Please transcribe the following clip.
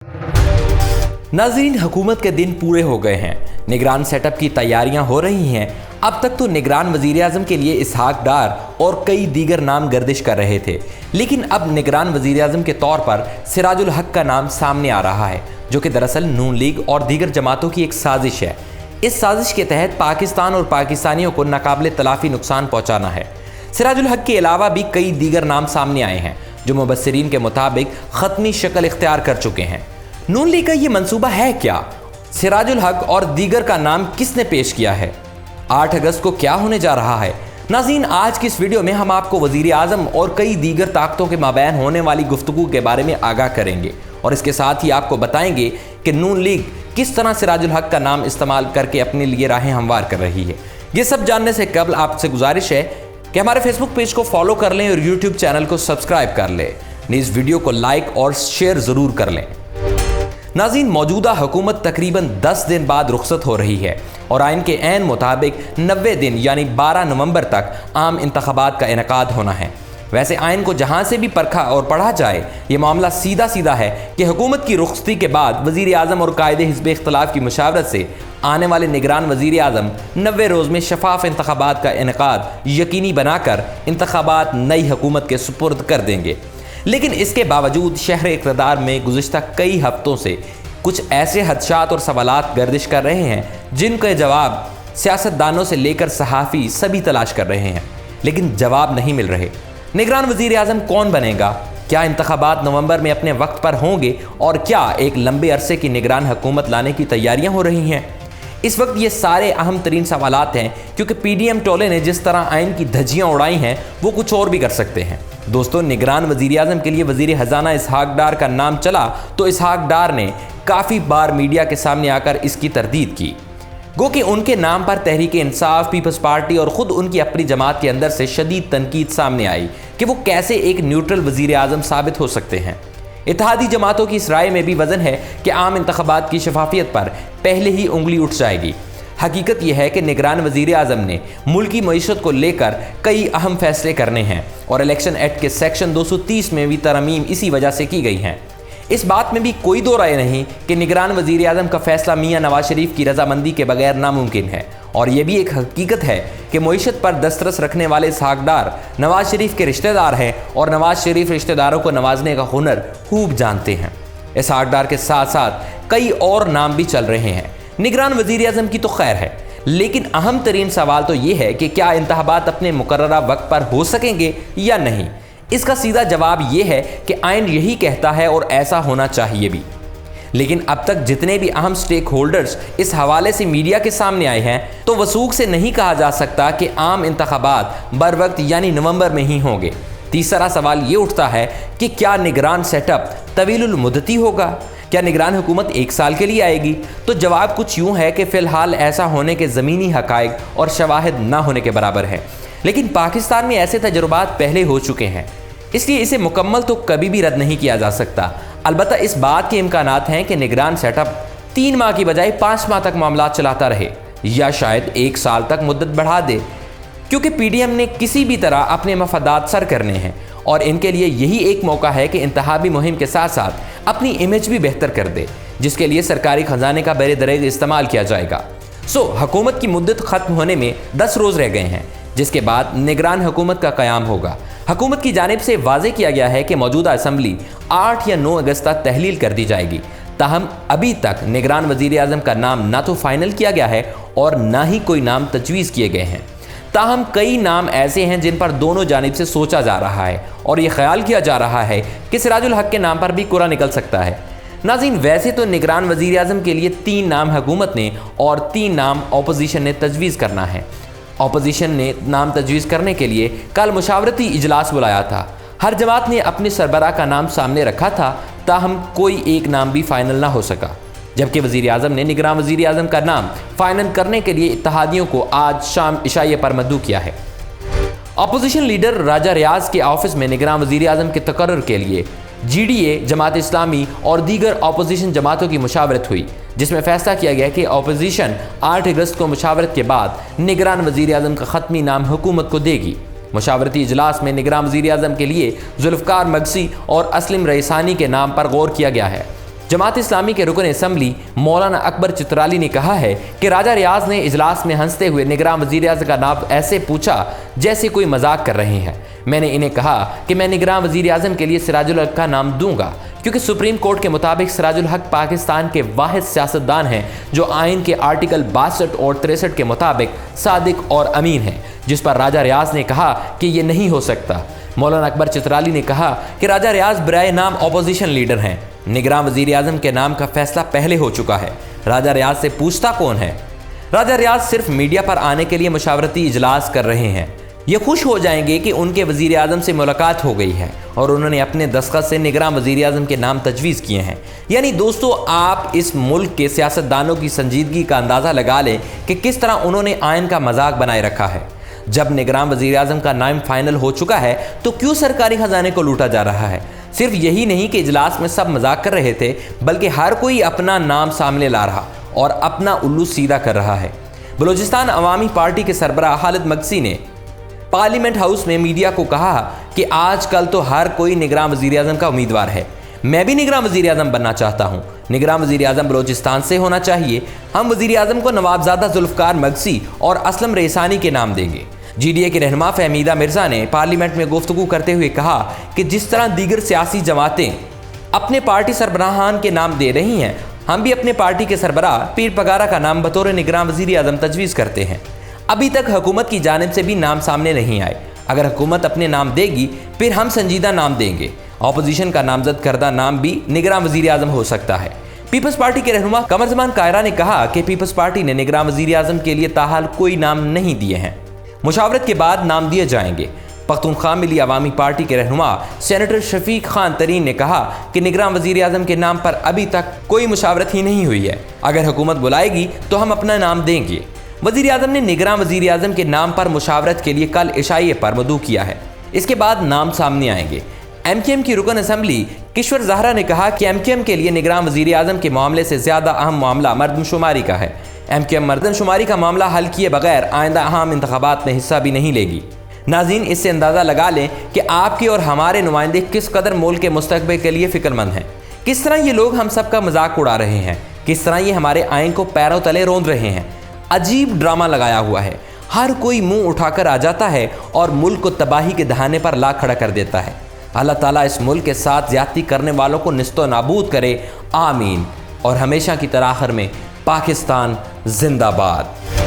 नाज़रीन, हुकूमत के दिन पूरे हो गए हैं। निगरान सेटअप की तैयारियां हो रही हैं। अब तक तो निगरान वज़ीर आज़म के लिए इसहाक डार और कई दीगर नाम गर्दिश कर रहे थे, लेकिन अब निगरान वज़ीर आज़म के तौर पर सिराजुल हक का नाम सामने आ रहा है, जो कि दरअसल नून लीग और दीगर जमातों की एक साजिश है। इस साजिश के तहत पाकिस्तान और पाकिस्तानियों को नाकाबिले तलाफ़ी नुकसान पहुँचाना है। सिराजुल हक के अलावा भी कई दीगर नाम सामने आए हैं, जो मुबस्सिरीन के मुताबिक ख़त्मी शक्ल इख्तियार कर चुके हैं। नून लीग का ये मंसूबा है क्या? सिराजुल हक और दीगर का नाम किसने पेश किया है? 8 अगस्त को क्या होने जा रहा है? नाज़रीन, आज की इस वीडियो में हम आपको वज़ीर आज़म और कई दीगर ताकतों के माबैन होने वाली गुफ्तगू के बारे में आगाह करेंगे और इसके साथ ही आपको बताएंगे कि नून लीग किस तरह सिराजुल हक का नाम इस्तेमाल करके अपने लिए राहें हमवार कर रही है। ये सब जानने से कबल आपसे गुजारिश है कि हमारे फेसबुक पेज को फॉलो कर लें और यूट्यूब चैनल को सब्सक्राइब कर लें। इस वीडियो को लाइक और शेयर ज़रूर कर लें। नाज़रीन, मौजूदा हुकूमत तकरीबन 10 दिन बाद रुखसत हो रही है और आइन के ऐन मुताबिक 90 दिन यानी 12 नवंबर तक आम इंतखाबात का इनेकाद होना है। वैसे आइन को जहां से भी परखा और पढ़ा जाए, ये मामला सीधा सीधा है कि हुकूमत की रुखसती के बाद वज़ीर आज़म और कायदे हिज़्ब इख्तिलाफ की मुशावरत से आने वाले निगरान वज़ीर आज़म 90 रोज़ में शफाफ इंतखाबात का इनेकाद यकीनी बनाकर इंतखाबात नई हुकूमत के सुपुर्द कर देंगे। लेकिन इसके बावजूद शहर इक़्तिदार में गुज़िश्ता कई हफ्तों से कुछ ऐसे हदशात और सवालात गर्दिश कर रहे हैं जिनके जवाब सियासतदानों से लेकर सहाफ़ी सभी तलाश कर रहे हैं, लेकिन जवाब नहीं मिल रहे। निगरान वज़ीर आज़म कौन बनेगा? क्या इंतखाबात नवंबर में अपने वक्त पर होंगे? और क्या एक लंबे अरसे की निगरान हुकूमत लाने की तैयारियां हो रही हैं? इस वक्त ये सारे अहम तरीन सवालात हैं, क्योंकि PDM टोले ने जिस तरह आइन की धज्जियाँ उड़ाई हैं वो कुछ और भी कर सकते हैं। दोस्तों, निगरान वज़ीर आज़म के लिए वज़ीर ख़ज़ाना इसहाक डार का नाम चला तो इसहाक डार ने काफ़ी बार मीडिया के सामने आकर इसकी तरदीद की। गो कि उनके नाम पर तहरीक इंसाफ, पीपल्स पार्टी और ख़ुद उनकी अपनी जमात के अंदर से शदीद तनकीद सामने आई कि वो कैसे एक न्यूट्रल वज़ीर आज़म साबित हो सकते हैं। इत्तेहादी जमातों की इस राय में भी वज़न है कि आम इंतखाबात की शफाफियत पर पहले ही उंगली उठ जाएगी। हकीकत यह है कि निगरान वज़ीर आज़म ने मुल्की मईशत को लेकर कई अहम फैसले करने हैं और इलेक्शन एक्ट के सेक्शन 230 में भी तरमीम इसी वजह से की गई हैं। इस बात में भी कोई दो राय नहीं कि निगरान वज़ीर आज़म का फैसला मियाँ नवाज शरीफ की रजामंदी के बगैर नामुमकिन है। और यह भी एक हकीकत है कि मईशत पर दस्तरस रखने वाले इसहाक डार नवाज शरीफ के रिश्तेदार हैं और नवाज शरीफ रिश्तेदारों को नवाजने का हुनर खूब जानते हैं। इसहाक डार के साथ साथ कई और नाम भी चल रहे हैं। निगरान वज़ीर आज़म की तो खैर है, लेकिन अहम तरीन सवाल तो ये है कि क्या इंतखाबात अपने मुकर्ररा वक्त पर हो सकेंगे या नहीं। इसका सीधा जवाब ये है कि आइन यही कहता है और ऐसा होना चाहिए भी। लेकिन अब तक जितने भी अहम स्टेक होल्डर्स इस हवाले से मीडिया के सामने आए हैं, तो वसूख से नहीं कहा जा सकता कि आम इंतखाबात बर वक्त यानी नवंबर में ही होंगे। तीसरा सवाल ये उठता है कि क्या निगरान सेटअप तवीलुल मुद्दती होगा? क्या निगरान हुकूमत 1 साल के लिए आएगी? तो जवाब कुछ यूँ है कि फ़िलहाल ऐसा होने के ज़मीनी हक़ाइक़ और शवाहिद ना होने के बराबर है। लेकिन पाकिस्तान में ऐसे तजुर्बात पहले हो चुके हैं, इसलिए इसे मुकम्मल तो कभी भी रद्द नहीं किया जा सकता। अलबत्ता इस बात के इम्कानात हैं कि निगरान सेटअप 3 माह की बजाय 5 माह तक मामला चलाता रहे या शायद 1 साल तक मुद्दत बढ़ा दे, क्योंकि PDM ने किसी भी तरह अपने मफादात सर करने हैं और इनके लिए यही एक मौका है कि इंतखाबी मुहिम के साथ साथ अपनी इमेज भी बेहतर कर दे, जिसके लिए सरकारी खजाने का बरे-दरेज इस्तेमाल किया जाएगा। हुकूमत की मुद्दत ख़त्म होने में 10 रोज़ रह गए हैं, जिसके बाद निगरान हुकूमत का क़याम होगा। हुकूमत की जानिब से वाज़े किया गया है कि मौजूदा असम्बली 8 या 9 अगस्त तक तहलील कर दी जाएगी। ताहम अभी तक निगरान वज़ीर आज़म का नाम ना तो फ़ाइनल किया गया है और ना ही कोई नाम तजवीज़ किए गए हैं। ताहम कई नाम ऐसे हैं जिन पर दोनों जानिब से सोचा जा रहा है और ये ख्याल किया जा रहा है कि सिराजुल हक के नाम पर भी कुरा निकल सकता है। नाज़रीन, वैसे तो निगरान वज़ीर आज़म के लिए 3 नाम हुकूमत ने और 3 नाम अपोजिशन ने तजवीज़ करना है। अपोजिशन ने नाम तजवीज़ करने के लिए कल मुशावरती इजलास बुलाया था। हर जमात ने अपने सरबराह का नाम सामने रखा था, ताहम कोई एक नाम भी फ़ाइनल ना हो सका, जबकि वज़ीर आज़म ने निगरान वज़ीर आज़म का नाम फ़ाइनल करने के लिए इत्तेहादियों को आज शाम इशाए पर मदऊ किया है। अपोजिशन लीडर राजा रियाज के ऑफिस में निगरान वज़ीर आज़म के तकर्रुर के लिए GDA, जमात इस्लामी और दीगर अपोजिशन जमातों की मुशावरत हुई, जिसमें फ़ैसला किया गया कि अपोजिशन 8 अगस्त को मुशावरत के बाद निगरान वज़ीर आज़म का ख़त्मी नाम हुकूमत को देगी। मुशावरती इजलास में निगरान वज़ीर आज़म के लिए जुल्फ़कार मगसी और असलिम रईसानी के नाम पर गौर किया गया है। जमात इस्लामी के रुकन असम्बली मौलाना अकबर चित्राली ने कहा है कि राजा रियाज ने इजलास में हंसते हुए निगरान वज़ीर-ए-आज़म का नाम ऐसे पूछा जैसे कोई मजाक कर रहे हैं। मैंने इन्हें कहा कि मैं निगरान वज़ीर-ए-आज़म के लिए सिराजुल हक का नाम दूंगा, क्योंकि सुप्रीम कोर्ट के मुताबिक सिराजुल हक पाकिस्तान के वाहिद सियासतदान हैं जो आइन के आर्टिकल 62 और 63 के मुताबिक सादिक और अमीन हैं, जिस पर राजा रियाज ने कहा कि ये नहीं हो सकता। मौलाना अकबर चित्राली ने कहा कि राजा रियाज बराए नाम अपोजिशन लीडर हैं। निगरान वज़ीर-ए-आज़म के नाम का फैसला पहले हो चुका है। राजा रियाज से पूछता कौन है? राजा रियाज सिर्फ मीडिया पर आने के लिए मशावरती इजलास कर रहे हैं। ये खुश हो जाएंगे कि उनके वज़ीर-ए-आज़म से मुलाकात हो गई है और उन्होंने अपने दस्तखत से निगरान वज़ीर-ए-आज़म के नाम तजवीज़ किए हैं। यानी दोस्तों, आप इस मुल्क के सियासतदानों की संजीदगी का अंदाज़ा लगा लें कि किस तरह उन्होंने आइन का मजाक बनाए रखा है। जब निगरान वज़ीर-ए-आज़म का नाम फाइनल हो चुका है तो क्यों सरकारी खजाने को लूटा जा रहा है? सिर्फ यही नहीं कि इजलास में सब मजाक कर रहे थे, बल्कि हर कोई अपना नाम सामने ला रहा और अपना उल्लू सीधा कर रहा है। बलूचिस्तान अवामी पार्टी के सरबराह खालिद मगसी ने पार्लियामेंट हाउस में मीडिया को कहा कि आजकल तो हर कोई निगरान वज़ीर-ए-आज़म का उम्मीदवार है। मैं भी निगरान वज़ीर-ए-आज़म बनना चाहता हूँ। निगरान वज़ीर-ए-आज़म बलूचिस्तान से होना चाहिए। हम वज़ीर-ए-आज़म को नवाबजादा जुल्फ़कार मगसी और असलम रेसानी के नाम देंगे। GDA की रहनुमा फहमीदा मिर्ज़ा ने पार्लियामेंट में गुफ्तगू करते हुए कहा कि जिस तरह दीगर सियासी जमातें अपने पार्टी सरबराहान के नाम दे रही हैं, हम भी अपने पार्टी के सरबराह पीर पगारा का नाम बतौर निगरान वज़ीर-ए-आज़म तजवीज़ करते हैं। अभी तक हुकूमत की जानिब से भी नाम सामने नहीं आए। अगर हुकूमत अपने नाम देगी फिर हम संजीदा नाम देंगे। अपोजिशन का नामजद करदा नाम भी निगरान वज़ीर-ए-आज़म हो सकता है। पीपल्स पार्टी के रहनुमा कमर ज़मान कायरा ने कहा कि पीपल्स पार्टी ने निगरान वज़ीर-ए-आज़म के लिए ताहाल कोई नाम नहीं दिए हैं। मुशावरत के बाद नाम दिए जाएंगे। पख्तूनख्वा मिली अवामी पार्टी के रहनुमा सेनेटर शफीक खान तरीन ने कहा कि निगरान वज़ीर-ए-आज़म के नाम पर अभी तक कोई मुशावरत ही नहीं हुई है। अगर हुकूमत बुलाएगी तो हम अपना नाम देंगे। वज़ीर-ए-आज़म ने निगरान वज़ीर-ए-आज़म के नाम पर मुशावरत के लिए कल इशाए पर मदऊ किया है। इसके बाद नाम सामने आएंगे। MKM की रुकन असम्बली किश्वर ज़हरा ने कहा कि MKM के लिए निगरान वज़ीर-ए-आज़म के मामले से ज़्यादा अहम मामला मर्दमशुमारी का है। MKM मर्दमशुमारी का मामला हल किए बगैर आइंदा अहम इंतखाबात में हिस्सा भी नहीं लेगी। नाज़रीन, इससे अंदाज़ा लगा लें कि आपके और हमारे नुमाइंदे किस कदर मुल्क के मुस्तक़बिल के लिए फ़िक्रमंद हैं। किस तरह ये लोग हम सब का मजाक उड़ा रहे हैं, किस तरह ये हमारे आइन को पैरों तले रौंद रहे हैं। अजीब ड्रामा लगाया हुआ है। हर कोई मुंह उठाकर आ जाता है और मुल्क को तबाही के दहाने पर ला खड़ा कर देता है। अल्लाह ताला इस मुल्क के साथ ज़्यादती करने वालों को निस्तो नाबूद करे, आमीन। और हमेशा की तरह आखिर में पाकिस्तान जिंदाबाद।